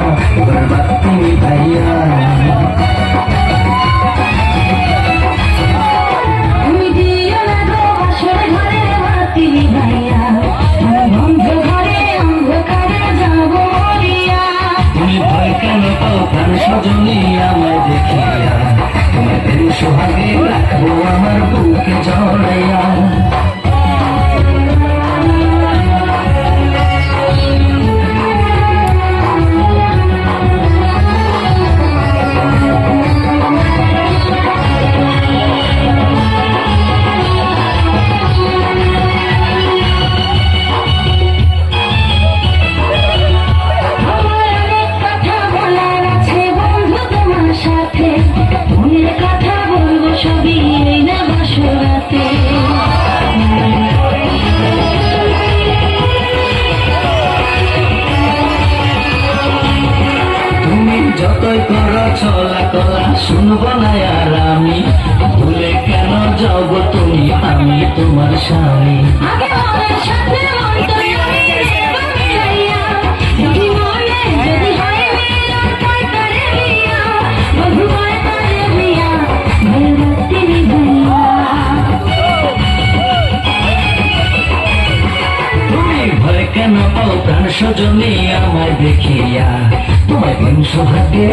बर्बाद তুমি ভাইয়া তুমি দিও না গো বাসর ঘরে বাতি ভাইয়া বন্ধ ঘরে অন্ধকারে যাব মরিয়া তুমি ভয় কেন পাও প্রাণ সজনী আমায় দেখিয়া তোমার প্রেম সোহাগে রাখবো আমার বুকে জড়াইয়া যতই করো চলা কলা শুনবো না আর আমি ভুলে কেন যাও গো তুমি আমি তোমার স্বামী কেন পাও প্রাণ সজনী আমায় দেখিয়া তোমায় প্রেম সোহাগে